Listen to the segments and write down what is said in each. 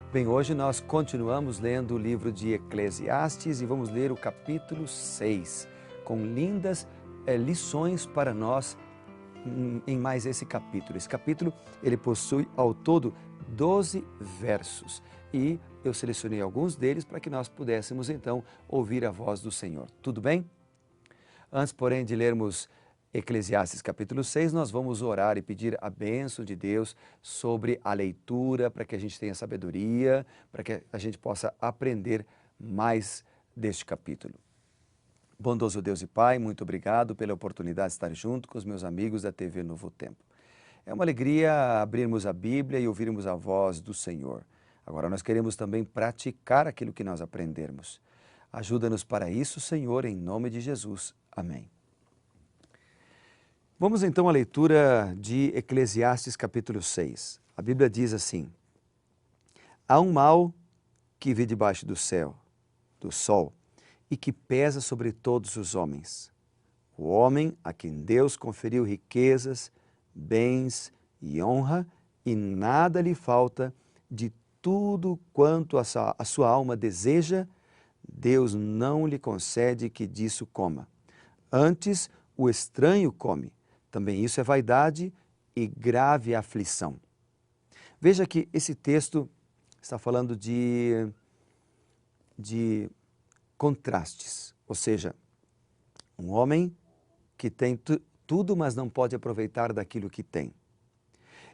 Bem, hoje nós continuamos lendo o livro de Eclesiastes e vamos ler o capítulo 6, com lindas lições para nós em mais esse capítulo. Esse capítulo, ele possui ao todo 12 versos e eu selecionei alguns deles para que nós pudéssemos então ouvir a voz do Senhor. Tudo bem? Antes, porém, de lermos Eclesiastes capítulo 6, nós vamos orar e pedir a bênção de Deus sobre a leitura, para que a gente tenha sabedoria, para que a gente possa aprender mais deste capítulo. Bondoso Deus e Pai, muito obrigado pela oportunidade de estar junto com os meus amigos da TV Novo Tempo. É uma alegria abrirmos a Bíblia e ouvirmos a voz do Senhor. Agora nós queremos também praticar aquilo que nós aprendermos. Ajuda-nos para isso, Senhor, em nome de Jesus. Amém. Vamos então à leitura de Eclesiastes capítulo 6. A Bíblia diz assim: há um mal que vê debaixo do céu, do sol, e que pesa sobre todos os homens. O homem a quem Deus conferiu riquezas, bens e honra, e nada lhe falta de tudo quanto a sua alma deseja, Deus não lhe concede que disso coma. Antes, o estranho come. Também isso é vaidade e grave aflição. Veja que esse texto está falando de contrastes, ou seja, um homem que tem tudo, mas não pode aproveitar daquilo que tem.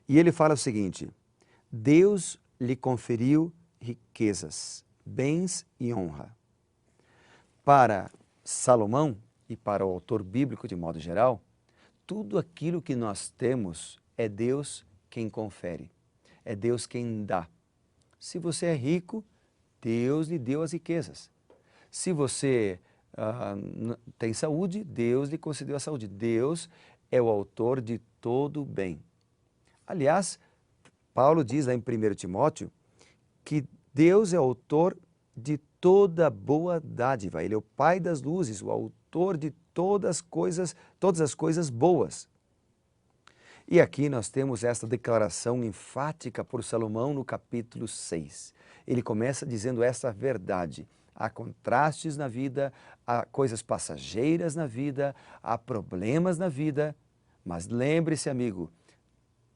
E ele fala o seguinte: Deus lhe conferiu riquezas, bens e honra. Para Salomão e para o autor bíblico de modo geral, tudo aquilo que nós temos é Deus quem confere, é Deus quem dá. Se você é rico, Deus lhe deu as riquezas. Se você tem saúde, Deus lhe concedeu a saúde. Deus é o autor de todo o bem. Aliás, Paulo diz lá em 1 Timóteo que Deus é o autor de toda boa dádiva. Ele é o Pai das luzes, o autor de todas as coisas boas. E aqui nós temos esta declaração enfática por Salomão no capítulo 6. Ele começa dizendo essa verdade: há contrastes na vida, há coisas passageiras na vida, há problemas na vida, mas lembre-se, amigo,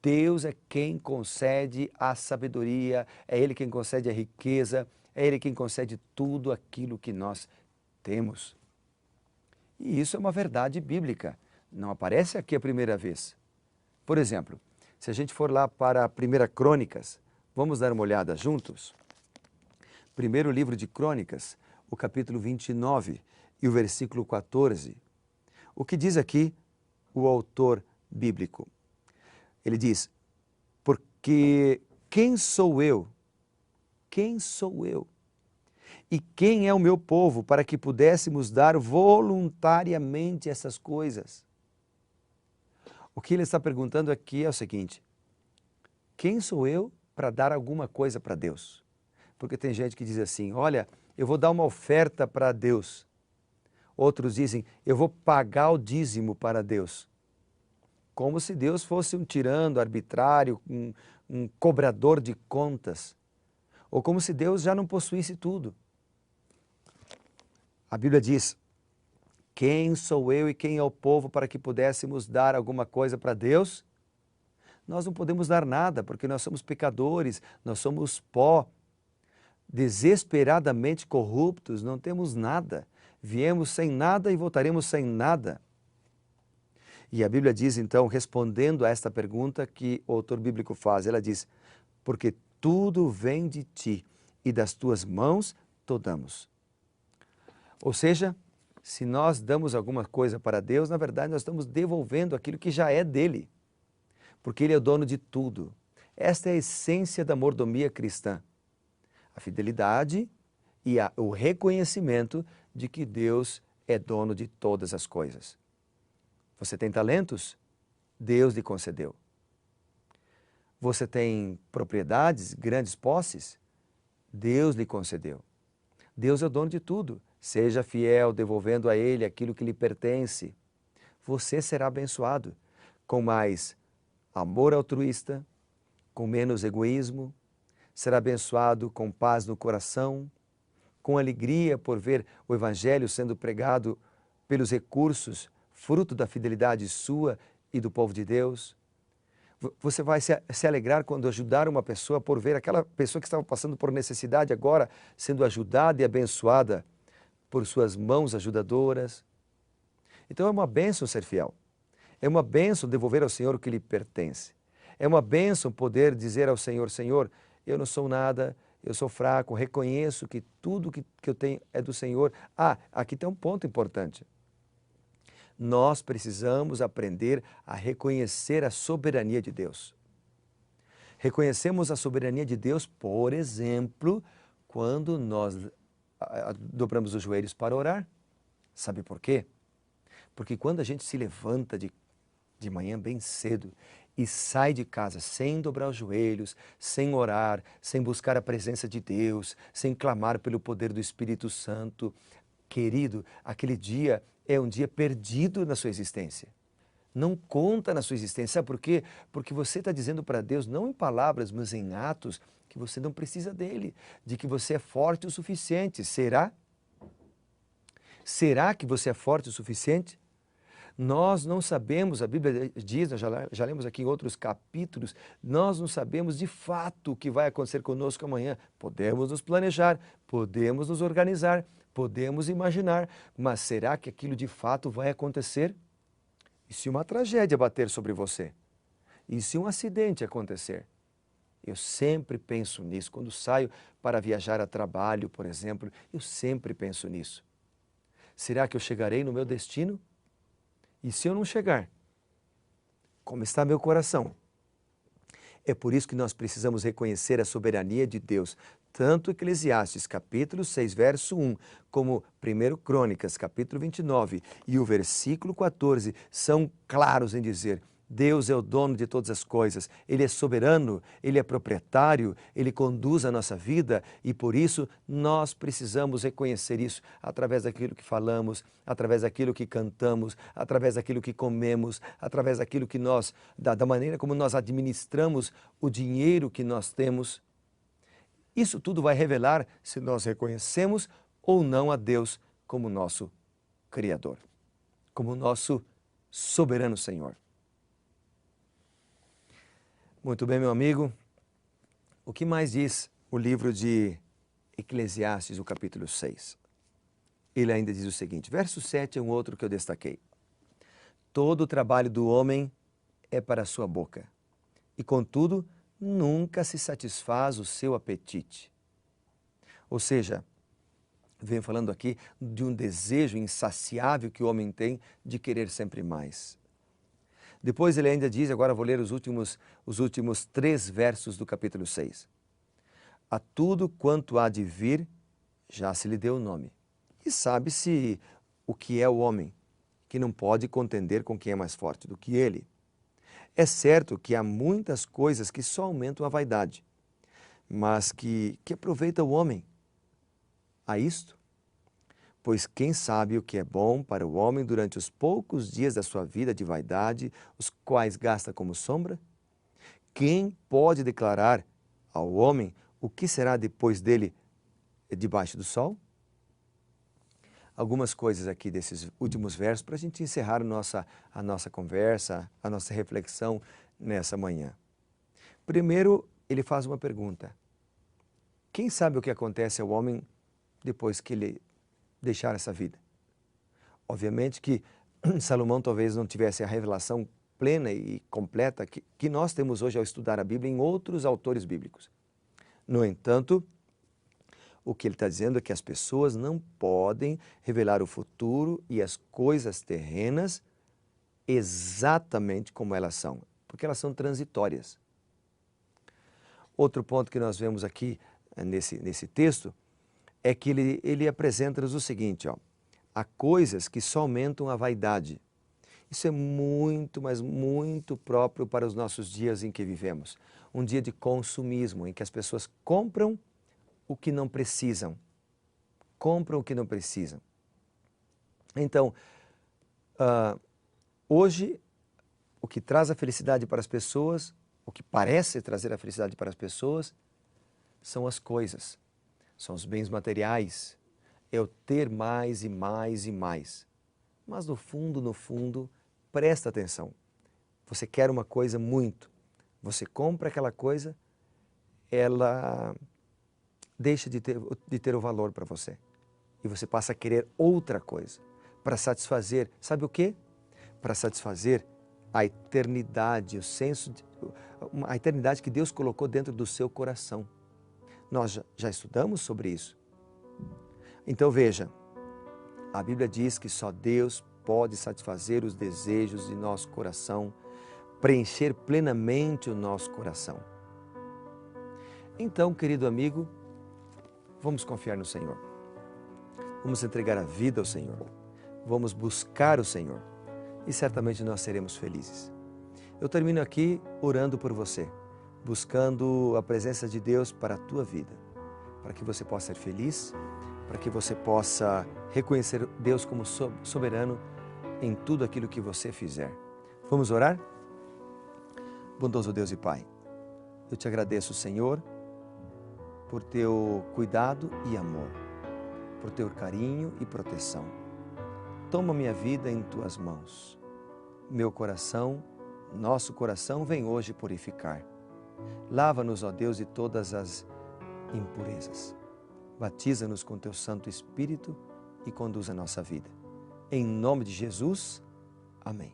Deus é quem concede a sabedoria, é Ele quem concede a riqueza, é Ele quem concede tudo aquilo que nós temos. E isso é uma verdade bíblica, não aparece aqui a primeira vez. Por exemplo, se a gente for lá para a 1 Crônicas, vamos dar uma olhada juntos? Primeiro livro de Crônicas, o capítulo 29 e o versículo 14. O que diz aqui o autor bíblico? Ele diz: porque quem sou eu? Quem sou eu? E quem é o meu povo para que pudéssemos dar voluntariamente essas coisas? O que ele está perguntando aqui é o seguinte: quem sou eu para dar alguma coisa para Deus? Porque tem gente que diz assim: olha, eu vou dar uma oferta para Deus. Outros dizem: eu vou pagar o dízimo para Deus. Como se Deus fosse um tirano arbitrário, um cobrador de contas. Ou como se Deus já não possuísse tudo. A Bíblia diz: quem sou eu e quem é o povo para que pudéssemos dar alguma coisa para Deus? Nós não podemos dar nada, porque nós somos pecadores, nós somos pó, desesperadamente corruptos, não temos nada. Viemos sem nada e voltaremos sem nada. E a Bíblia diz então, respondendo a esta pergunta que o autor bíblico faz, ela diz: porque tudo vem de ti e das tuas mãos te damos. Ou seja, se nós damos alguma coisa para Deus, na verdade nós estamos devolvendo aquilo que já é dele, porque ele é o dono de tudo. Esta é a essência da mordomia cristã. A fidelidade e o reconhecimento de que Deus é dono de todas as coisas. Você tem talentos? Deus lhe concedeu. Você tem propriedades, grandes posses? Deus lhe concedeu. Deus é o dono de tudo. Seja fiel, devolvendo a Ele aquilo que lhe pertence. Você será abençoado com mais amor altruísta, com menos egoísmo. será abençoado com paz no coração, com alegria por ver o Evangelho sendo pregado pelos recursos, fruto da fidelidade sua e do povo de Deus. Você vai se alegrar quando ajudar uma pessoa por ver aquela pessoa que estava passando por necessidade agora sendo ajudada e abençoada por suas mãos ajudadoras. Então é uma bênção ser fiel. É uma bênção devolver ao Senhor o que lhe pertence. É uma bênção poder dizer ao Senhor, Senhor, eu não sou nada, eu sou fraco, reconheço que tudo que eu tenho é do Senhor. Ah, aqui tem um ponto importante. Nós precisamos aprender a reconhecer a soberania de Deus. Reconhecemos a soberania de Deus, por exemplo, quando nós dobramos os joelhos para orar. Sabe por quê? Porque quando a gente se levanta de manhã bem cedo e sai de casa sem dobrar os joelhos, sem orar, sem buscar a presença de Deus, sem clamar pelo poder do Espírito Santo, querido, aquele dia é um dia perdido na sua existência. Não conta na sua existência. Sabe por quê? Porque você está dizendo para Deus, não em palavras, mas em atos, que você não precisa dele, de que você é forte o suficiente. Será? Será que você é forte o suficiente? Nós não sabemos, a Bíblia diz, nós já lemos aqui em outros capítulos, nós não sabemos de fato o que vai acontecer conosco amanhã. Podemos nos planejar, podemos nos organizar, podemos imaginar, mas será que aquilo de fato vai acontecer? E se uma tragédia bater sobre você? E se um acidente acontecer? Eu sempre penso nisso. Quando saio para viajar a trabalho, por exemplo, eu sempre penso nisso. Será que eu chegarei no meu destino? E se eu não chegar, como está meu coração? É por isso que nós precisamos reconhecer a soberania de Deus. Tanto Eclesiastes, capítulo 6, verso 1, como 1 Crônicas, capítulo 29 e o versículo 14, são claros em dizer: Deus é o dono de todas as coisas, Ele é soberano, Ele é proprietário, Ele conduz a nossa vida e por isso nós precisamos reconhecer isso através daquilo que falamos, através daquilo que cantamos, através daquilo que comemos, através daquilo que da maneira como nós administramos o dinheiro que nós temos. Isso tudo vai revelar se nós reconhecemos ou não a Deus como nosso Criador, como nosso soberano Senhor. Muito bem, meu amigo. O que mais diz o livro de Eclesiastes, o capítulo 6? Ele ainda diz o seguinte, verso 7 é um outro que eu destaquei. Todo o trabalho do homem é para a sua boca, e contudo, nunca se satisfaz o seu apetite. Ou seja, venho falando aqui de um desejo insaciável que o homem tem de querer sempre mais. Depois ele ainda diz, agora vou ler os últimos 3 versos do capítulo 6. A tudo quanto há de vir, já se lhe deu o nome. E sabe-se o que é o homem, que não pode contender com quem é mais forte do que ele. É certo que há muitas coisas que só aumentam a vaidade, mas que aproveita o homem a isto? Pois quem sabe o que é bom para o homem durante os poucos dias da sua vida de vaidade, os quais gasta como sombra? Quem pode declarar ao homem o que será depois dele debaixo do sol? Algumas coisas aqui desses últimos versos para a gente encerrar a nossa conversa, a nossa reflexão nessa manhã. Primeiro, ele faz uma pergunta. Quem sabe o que acontece ao homem depois que ele deixar essa vida? Obviamente que Salomão talvez não tivesse a revelação plena e completa que nós temos hoje ao estudar a Bíblia em outros autores bíblicos. No entanto, o que ele está dizendo é que as pessoas não podem revelar o futuro e as coisas terrenas exatamente como elas são, porque elas são transitórias. Outro ponto que nós vemos aqui nesse texto é que ele apresenta-nos o seguinte, há coisas que só aumentam a vaidade. Isso é muito, mas muito próprio para os nossos dias em que vivemos. Um dia de consumismo, em que as pessoas compram o que não precisam. Compram o que não precisam. Então, hoje, o que traz a felicidade para as pessoas, o que parece trazer a felicidade para as pessoas, são as coisas, são os bens materiais, é o ter mais e mais e mais. Mas no fundo, presta atenção. Você quer uma coisa muito, você compra aquela coisa, ela deixa de ter o valor para você. E você passa a querer outra coisa, para satisfazer, sabe o quê? Para satisfazer a eternidade, a eternidade que Deus colocou dentro do seu coração. Nós já estudamos sobre isso. Então veja, a Bíblia diz que só Deus pode satisfazer os desejos de nosso coração, preencher plenamente o nosso coração. Então, querido amigo, vamos confiar no Senhor. Vamos entregar a vida ao Senhor. Vamos buscar o Senhor. E certamente nós seremos felizes. Eu termino aqui orando por você, buscando a presença de Deus para a tua vida, para que você possa ser feliz, para que você possa reconhecer Deus como soberano em tudo aquilo que você fizer. Vamos orar? Bondoso Deus e Pai, eu te agradeço, Senhor, por teu cuidado e amor, por teu carinho e proteção. Toma minha vida em tuas mãos. Meu coração, nosso coração vem hoje purificar. Lava-nos, ó Deus, de todas as impurezas. Batiza-nos com teu Santo Espírito e conduz a nossa vida. Em nome de Jesus, amém.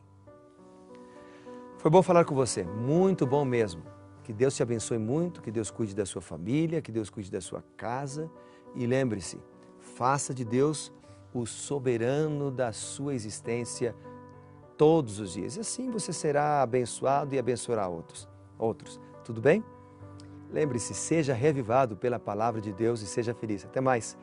Foi bom falar com você, muito bom mesmo. Que Deus te abençoe muito, que Deus cuide da sua família, que Deus cuide da sua casa. E lembre-se, faça de Deus o soberano da sua existência todos os dias. E assim você será abençoado e abençoará outros. Tudo bem? Lembre-se, seja revivado pela palavra de Deus e seja feliz. Até mais.